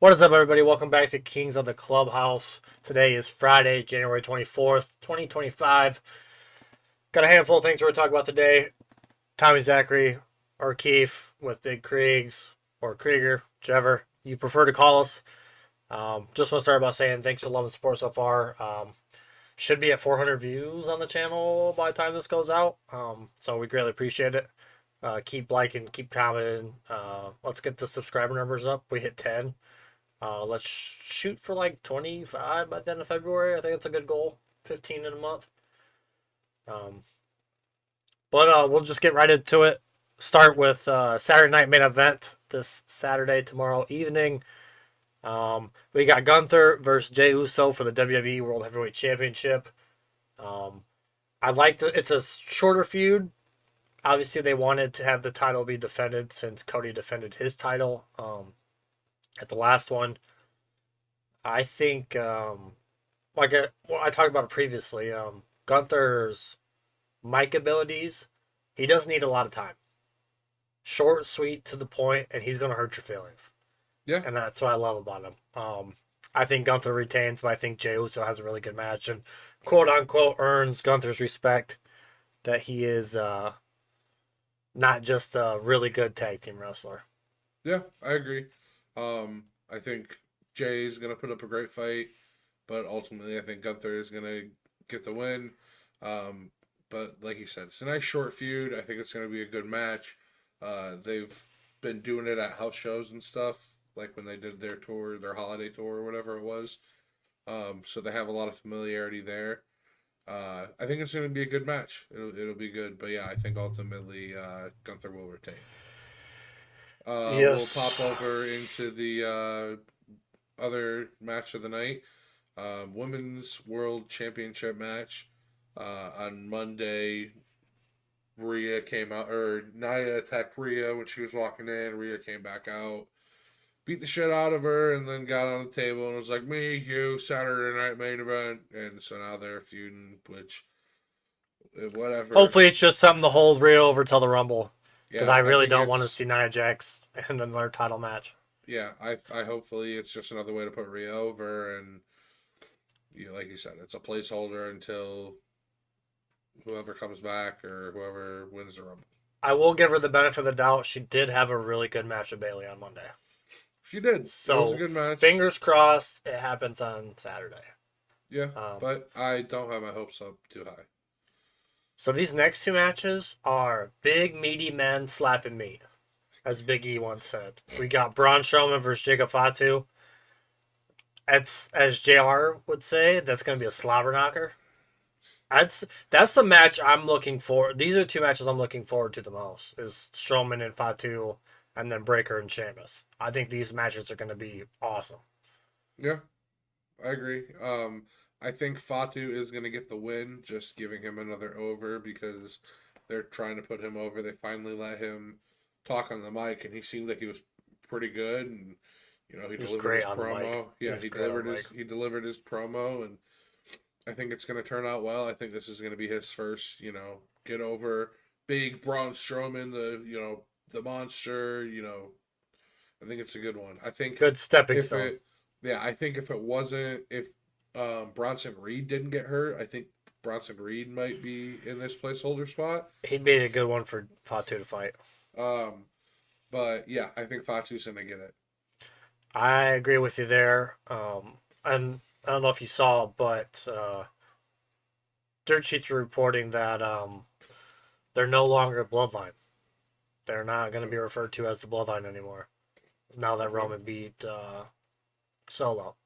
What is up, everybody? Welcome back to Kings of the Clubhouse. Today is Friday, January 24th, 2025. Got a handful of things we're going to talk about today. Tommy Zachary or Keith with Big Kriegs or Krieger, whichever you prefer to call us. Just want to start by saying thanks for love and support so far. Should be at 400 views on the channel by the time this goes out. So we greatly appreciate it. Keep liking, keep commenting. Let's get the subscriber numbers up. We hit 10. Let's shoot for like 25 by the end of February. I think it's a good goal. 15 in a month. But we'll just get right into it. Start with Saturday night main event this Saturday, tomorrow evening. We got Gunther versus Jey Uso for the WWE World Heavyweight Championship. I like it's a shorter feud. Obviously, they wanted to have the title be defended since Cody defended his title at the last one. I think, I talked about it previously, Gunther's mic abilities, he doesn't need a lot of time. Short, sweet, to the point, and he's going to hurt your feelings. Yeah. And that's what I love about him. I think Gunther retains, but I think Jey Uso has a really good match and quote-unquote earns Gunther's respect that he is not just a really good tag team wrestler. Yeah, I agree. I think Jay's gonna put up a great fight, but ultimately I think Gunther is gonna get the win. But like you said, it's a nice short feud. I think it's gonna be a good match. They've been doing it at house shows and stuff, like when they did their tour, their holiday tour or whatever it was. So they have a lot of familiarity there. I think it's going to be a good match. It'll be good, but yeah, I think ultimately Gunther will retain. We'll Yes. pop over into the other match of the night, Women's World Championship match. On Monday, Rhea came out, or Nia attacked Rhea when she was walking in. Rhea came back out, beat the shit out of her, and then got on the table and was like, "Me, you, Saturday night main event." And so now they're feuding, which whatever. Hopefully, it's just something to hold Rhea over till the Rumble. Because Yeah, I I really think don't want to it's see Nia Jax in another title match. yeah. I hopefully it's just another way to put Rhea over, and like you said, it's a placeholder until whoever comes back or whoever wins the Rumble. I will give her the benefit of the doubt. She did have a really good match with Bayley on Monday. She did. It was a So, good match. fingers crossed it happens on Saturday. Yeah, Um, but I don't have my hopes up too high. so, these next two matches are big, meaty men slapping meat, as Big E once said. We got Braun Strowman versus Jacob Fatu. It's, as JR would say, that's going to be a slobber knocker. That's the match I'm looking for. These are two matches I'm looking forward to the most. Is Strowman and Fatu, and then Breaker and Sheamus. I think these matches are going to be awesome. Yeah, I agree. I think Fatu is going to get the win, just giving him another over because they're trying to put him over. They finally let him talk on the mic, and he seemed like he was pretty good. And he He's delivered great his on the mic. promo. Yeah, He's great on the mic. he delivered his promo, and I think it's going to turn out well. I think this is going to be his first, get over big Braun Strowman, the monster. I think it's a good one. I think Good stepping if stone. it, yeah, I think if it wasn't, if Bronson Reed didn't get hurt, I think Bronson Reed might be in this placeholder spot. He'd be a good one for Fatu to fight. Um, but yeah, I think Fatu's gonna get it. I agree with you there. And I don't know if you saw, but Dirt Sheets are reporting that they're no longer Bloodline. They're not going to be referred to as the Bloodline anymore. Now that Okay. Roman beat Solo.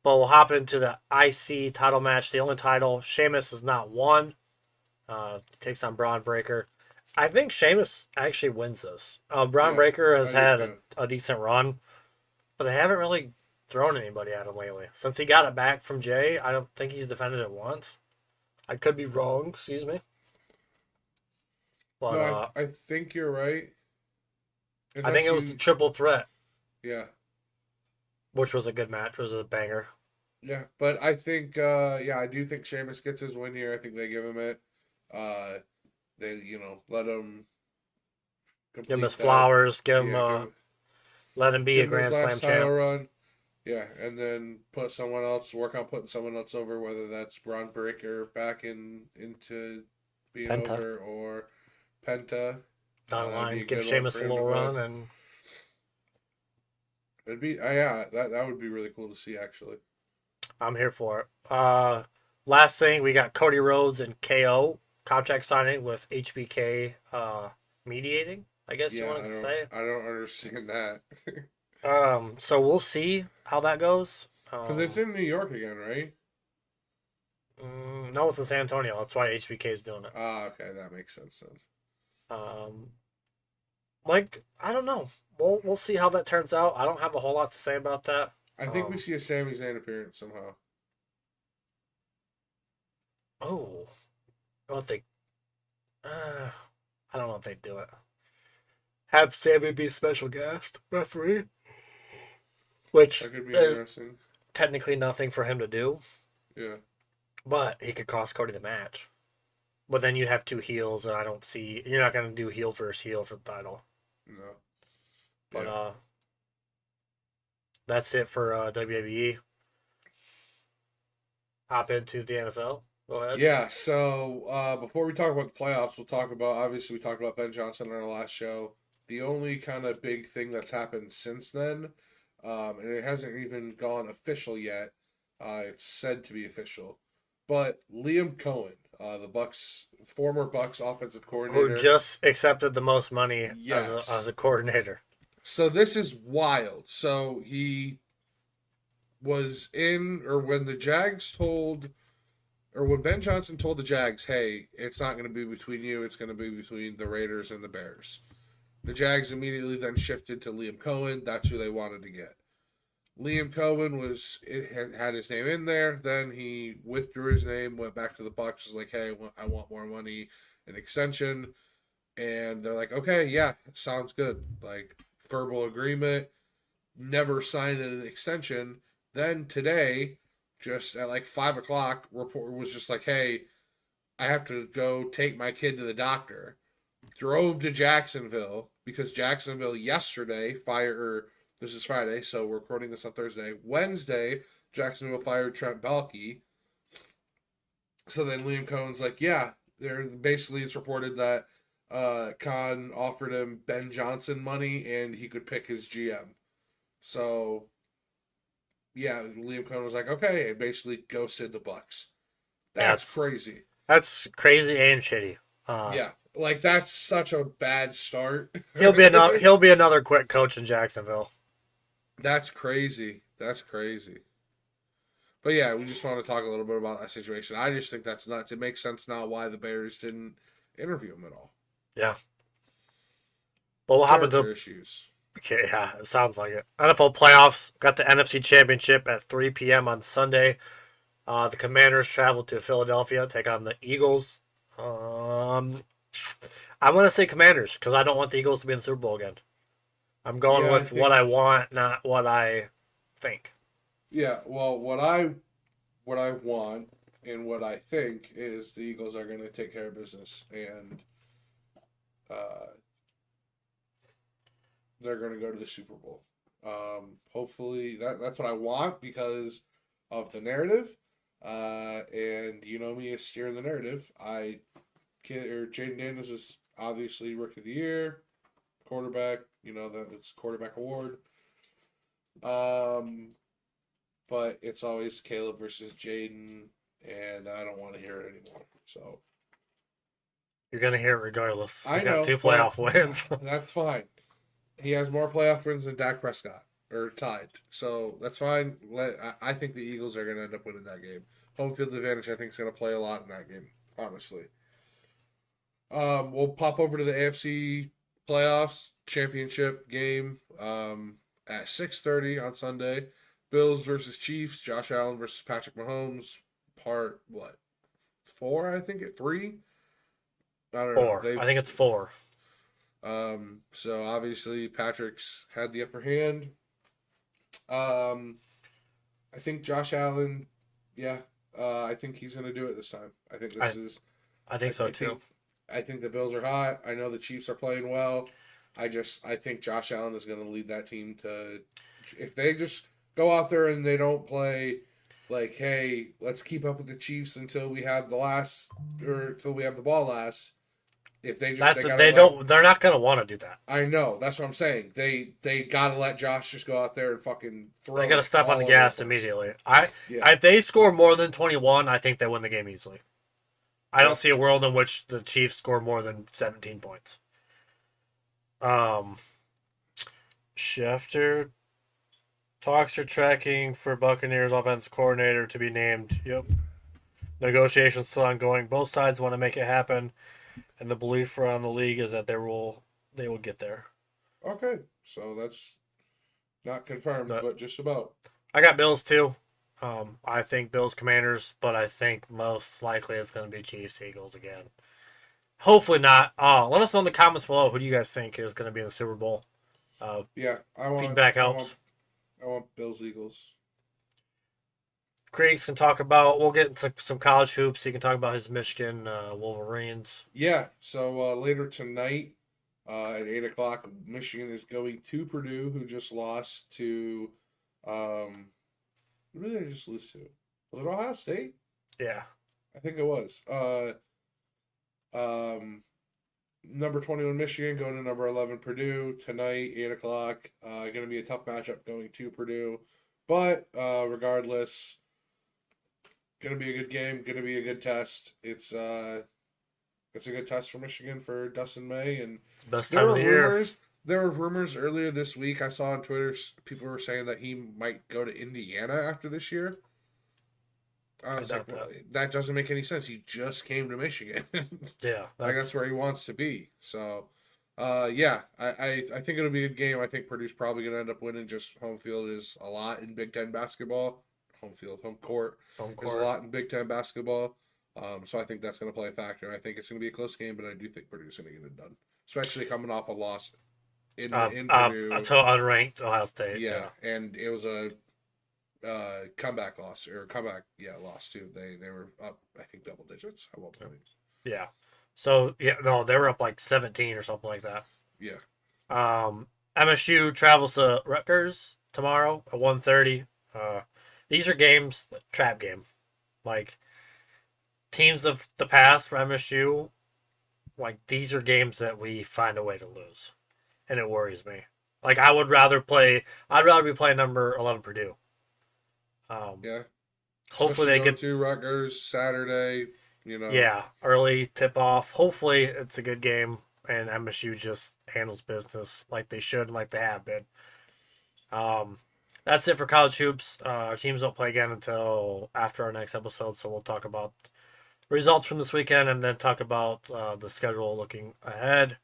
But we'll hop into the IC title match. The only title Sheamus has not won. Takes on Braun Breaker. I think Sheamus actually wins this. Braun Yeah, Breaker I has do had too. a decent run, but they haven't really thrown anybody at him lately. Since he got it back from Jay, I don't think he's defended it once. I could be wrong, excuse me. But No, I think you're right. I think Unless it was the you, triple threat, yeah, which was a good match. It was a banger. yeah. But I think, yeah, I do think Sheamus gets his win here. I think they give him it. Uh, they let him Give him his complete that. flowers. Give him Yeah, give Let him be Give a him his Grand Slam last title champ. run. Yeah, and then work on putting someone else over, whether that's Braun Breaker back into being Penta over or Penta. down the That'd be line. a Give good one for Sheamus a him to little hook. run, and It'd be yeah, that would be really cool to see actually. I'm here for it. Last thing, we got Cody Rhodes and KO contract signing with HBK mediating, I guess you Yeah, wanted to say. I don't understand that So we'll see how that goes. because it's in New York again, right? No, it's in San Antonio. That's why HBK is doing it. Ah, okay, that makes sense then. Um, like I don't know. We'll see how that turns out. I don't have a whole lot to say about that. I think we see a Sami Zayn appearance somehow. Oh, what they? Uh, I don't know if they do it. Have Sammy be special guest referee, which That could be is interesting. technically nothing for him to do, Yeah. but he could cost Cody the match. But then you have two heels, and I don't see you're not gonna do heel versus heel for the title. No. But Yeah. that's it for WWE. Hop into the NFL. Go ahead. Yeah, so before we talk about the playoffs, we'll talk about obviously we talked about Ben Johnson on our last show. The only kind of big thing that's happened since then, and it hasn't even gone official yet. It's said to be official, but Liam Cohen, the Bucks former Bucks offensive Who coordinator, just accepted the most money as yes. a coordinator? So this is wild. So he was in, or when the Jags told or when Ben Johnson told the Jags, hey, it's not going to be between you, it's going to be between the Raiders and the Bears. The Jags immediately then shifted to Liam Cohen. That's who they wanted to get. Liam Cohen had his name in there. Then he withdrew his name, went back to the Bucks, was like, hey, I want more money, an extension. And they're like, okay, yeah, sounds good. Like, verbal agreement, never signed an extension. Then today, just at like 5 o'clock, report was just like, hey, I have to go take my kid to the doctor. Drove to Jacksonville because Jacksonville yesterday fired. This is Friday, so we're recording this on Thursday. Wednesday, Jacksonville fired Trent Baalke. So then Liam Cohen's like, yeah, basically it's reported that Khan offered him Ben Johnson money and he could pick his GM. So yeah, Liam Cohen was like, okay, and basically ghosted the Bucks. Yeah, That's crazy. that's crazy and shitty. Uh, Yeah, like that's such a bad start. he'll be another quick coach in Jacksonville. That's crazy. That's crazy. But yeah, we just want to talk a little bit about that situation. I just think that's nuts. It makes sense now why the Bears didn't interview him at all. Yeah. But what happened to? Character issues. Okay, yeah, it sounds like it. NFL playoffs got the NFC Championship at 3 p.m. on Sunday. The Commanders traveled to Philadelphia to take on the Eagles. I'm gonna say Commanders because I don't want the Eagles to be in the Super Bowl again. I'm going Yeah, I with what think. I want, not what I think. Yeah, well, what I want and what I think is the Eagles are going to take care of business and uh, they're going to go to the Super Bowl. Hopefully, that's what I want because of the narrative. And you know me as steering the narrative. Jaden Daniels is obviously Rookie of the Year, quarterback. You know that's quarterback award. Um, but it's always Caleb versus Jaden, and I don't want to hear it anymore. So You're gonna hear it regardless. I He's got know, two but playoff wins. that's fine. He has more playoff wins than Dak Prescott, or tied. So that's fine. I think the Eagles are going to end up winning that game. Home field advantage, I think, is going to play a lot in that game. Honestly, we'll pop over to the AFC playoffs championship game at 6:30 on Sunday. Bills versus Chiefs. Josh Allen versus Patrick Mahomes. Part what? 4, I think, at 3. I don't know. Four. I think it's four. So obviously Patrick's had the upper hand. Um, I think Josh Allen, yeah, I think he's going to do it this time. I think this I is. I think so I too. think. I think the Bills are hot. I know the Chiefs are playing well. I think Josh Allen is going to lead that team to, if they just go out there and they don't play like, hey, let's keep up with the Chiefs until we have the last, or until we have the ball last. If they gotta they're not gonna want to do that. I know, that's what I'm saying. They gotta let Josh just go out there and fucking They throw gotta it step on all the over the gas place. immediately. Yeah. If they score more than 21, I think they win the game easily. I don't Yep. see a world in which the Chiefs score more than 17 points. Schefter talks are tracking for Buccaneers offensive coordinator to be named. Yep. Negotiations still ongoing. Both sides want to make it happen, and the belief around the league is that they will get there. Okay. So that's not confirmed, But but just about. I got Bills too. I think Bills Commanders, but I think most likely it's going to be Chiefs Eagles again. Hopefully not. Let us know in the comments below who do you guys think is going to be in the Super Bowl. Uh, Yeah, Feedback helps. I want Bills Eagles. Creeks can talk about. We'll get into some college hoops. He can talk about his Michigan Wolverines. Yeah. So later tonight, at 8 o'clock, Michigan is going to Purdue, who just lost to. Who did they just lose to? Was it Ohio State? Yeah. I think it was. Number 21 Michigan going to number 11 Purdue tonight, 8 o'clock. Going to be a tough matchup going to Purdue, but regardless, going to be a good game. Going to be a good test. It's a good test for Michigan for Dustin May, and It's the best there time of were the year. rumors. There were rumors earlier this week. I saw on Twitter people were saying that he might go to Indiana after this year. I was like, well, that doesn't make any sense. He just came to Michigan. Yeah. Like that's where he wants to be. So, yeah, I think it'll be a good game. I think Purdue's probably going to end up winning. Just home field is a lot in Big Ten basketball. Home court is a lot in Big Ten basketball. So I think that's going to play a factor. I think it's going to be a close game, but I do think Purdue's going to get it done, especially coming off a loss in Purdue. To unranked Ohio State. Yeah, and it was a comeback loss loss too. They were up, I think, double digits at one point. Yeah. So no, they were up like 17 or something like that. Yeah. MSU travels to Rutgers tomorrow at 1:30. These are games, trap game, like teams of the past for MSU. Like these are games that we find a way to lose, and it worries me. Like I'd rather be playing number 11 Purdue. Yeah. Hopefully they get to Rutgers Saturday. Yeah, early tip off. Hopefully it's a good game and MSU just handles business like they should and like they have been. That's it for college hoops. Our teams don't play again until after our next episode, so we'll talk about results from this weekend and then talk about the schedule looking ahead.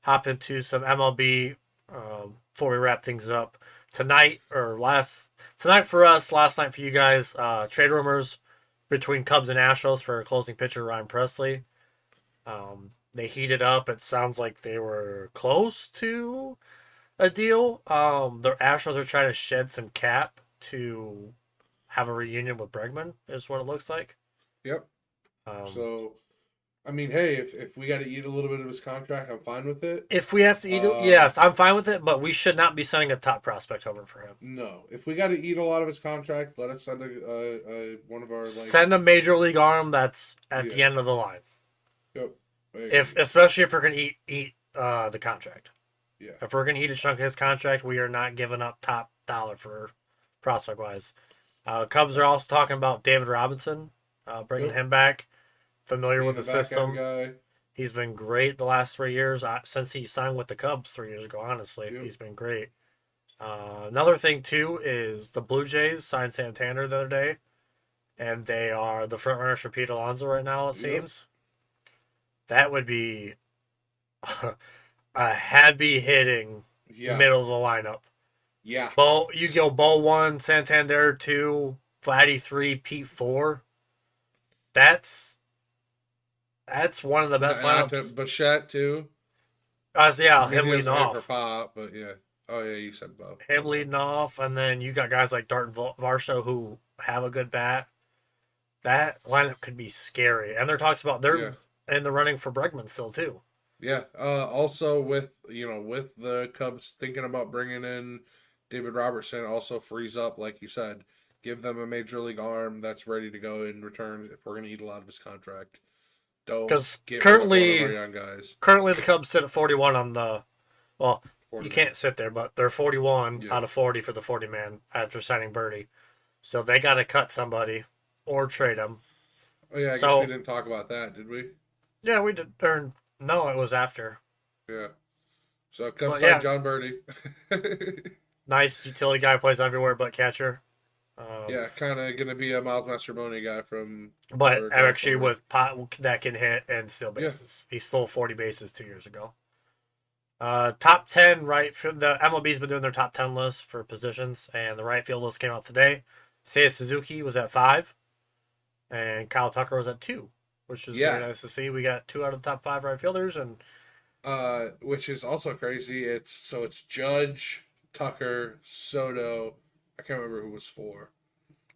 Hop into some MLB before we wrap things up. Tonight for us, last night for you guys, trade rumors between Cubs and Astros for closing pitcher Ryan Presley. They heated up. It sounds like they were close to a deal. The Astros are trying to shed some cap to have a reunion with Bregman, is what it looks like. Yep. So, I mean, hey, if we got to eat a little bit of his contract, I'm fine with it. If we have to eat it, yes, I'm fine with it, but we should not be sending a top prospect over for him. No. If we got to eat a lot of his contract, let us send one of our... Send a major league arm that's at the end of the line. Yep. Especially if we're going to eat the contract. Yeah. If we're going to eat a chunk of his contract, we are not giving up top dollar for prospect-wise. Cubs are also talking about David Robinson, bringing him back. Familiar with the system. He's been great the last 3 years since he signed with the Cubs 3 years ago. Honestly, he's been great. Another thing too is the Blue Jays signed Santander the other day, and they are the front runners for Pete Alonso right now. It seems that would be a heavy hitting middle of the lineup. Yeah. You go Bo 1, Santander 2, Vladdy 3, Pete 4. That's one of the best lineups. Bichette too. Him leading off. Pop, but yeah. Oh yeah, you said Bo. Him leading off, and then you got guys like Dart and Varsho who have a good bat. That lineup could be scary, and they're in the running for Bregman still too. Yeah. Also with with the Cubs thinking about bringing in David Robertson, also frees up, like you said, give them a major league arm that's ready to go in return if we're going to eat a lot of his contract. Don't Because get rid of one of our currently, young guys. currently the Cubs sit at 41 on the. Well, 40 you man. can't sit there, but they're 41 Yeah. out of 40 for the 40 man after signing Birdie. So they got to cut somebody or trade him. Oh yeah, I guess we So didn't talk about that, did we? yeah, we did. Or no, it was after. Yeah. So come But sign yeah, John Birdie. nice utility guy, plays everywhere but catcher. Yeah, kind of gonna be a Miles Mastroboni guy from But for going actually forward. with pot that can hit and steal Yeah. bases. He stole 40 bases 2 years ago. Top 10 right field. The MLB's been doing their top 10 list for positions, and the right field list came out today. Seiya Suzuki was at 5, and Kyle Tucker was at 2, which is very Yeah. nice to see. We got 2 out of the top 5 right fielders, and Which is also crazy. It's Judge, Tucker, Soto. I can't remember who was four.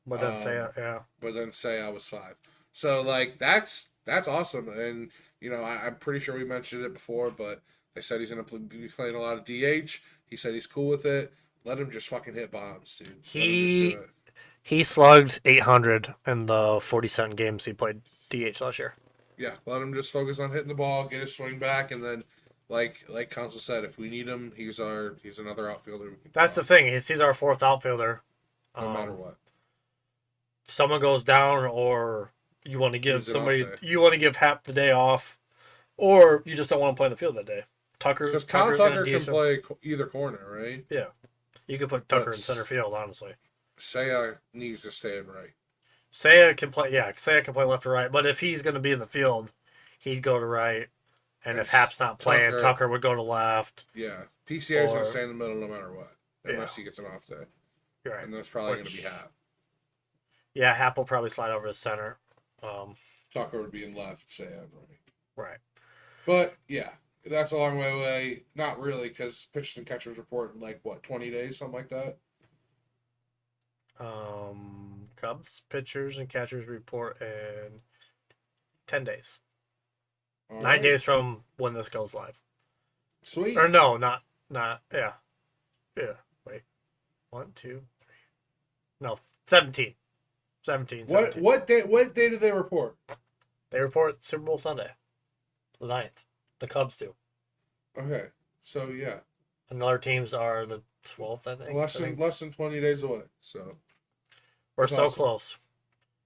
but then Um, Seiya, yeah, but then say I was five. So like that's awesome, and I'm pretty sure we mentioned it before, but they said he's gonna be playing a lot of DH. He said he's cool with it. Let him just fucking hit bombs, dude. Let him just do he it. he slugged 800 in the 47 games he played DH last year. Yeah, let him just focus on hitting the ball, get his swing back, and then like Council said, if we need him, he's another outfielder we can That's the call, thing. He's our fourth outfielder. no matter Um, what. someone goes down, or you want to give He's an off somebody, day. you want to give Hap the day off, or you just don't want to play in the field that day. Because Kyle Tucker's gonna Tucker can DH him. play either corner, right? Yeah, you could put But Tucker in center field. Honestly, Saya needs to stay in right. Seiya can play. Yeah, Seiya can play left or right. But if he's going to be in the field, he'd go to right. And And if Hap's not playing, Tucker, Tucker would go to left. yeah, PCA is going to Or stay in the middle no matter what, yeah, unless he gets an off day, you're right. and that's probably going to be Which Hap. yeah, Hap will probably slide over to center. Tucker would be in left, Saya in right. Right. But yeah, that's a long way away. Not really, because pitchers and catchers report in like what 20 days, something like that. Cubs pitchers and catchers report in 10 days. All 9 days right, from when this goes live. sweet. Or no, not yeah. Yeah. Wait. 1, 2, 3. No, 17. 17. What 17. what day do they report? They report Super Bowl Sunday. The 9th. The Cubs do. Okay, so yeah, And the other teams are the 12th, I think. less than 20 days away. So We're that's so awesome. close.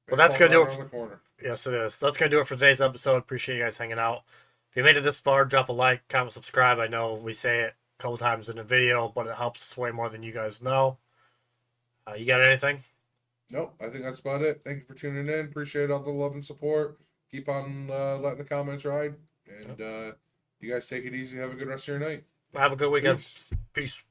Well, that's going to do it. Around the corner. Yes, it is. That's going to do it for today's episode. Appreciate you guys hanging out. If you made it this far, drop a like, comment, subscribe. I know we say it a couple times in the video, but it helps us way more than you guys know. You got anything? Nope, I think that's about it. Thank you for tuning in. Appreciate all the love and support. Keep on letting the comments ride. And you guys take it easy. Have a good rest of your night. Have a good weekend. Peace. Peace.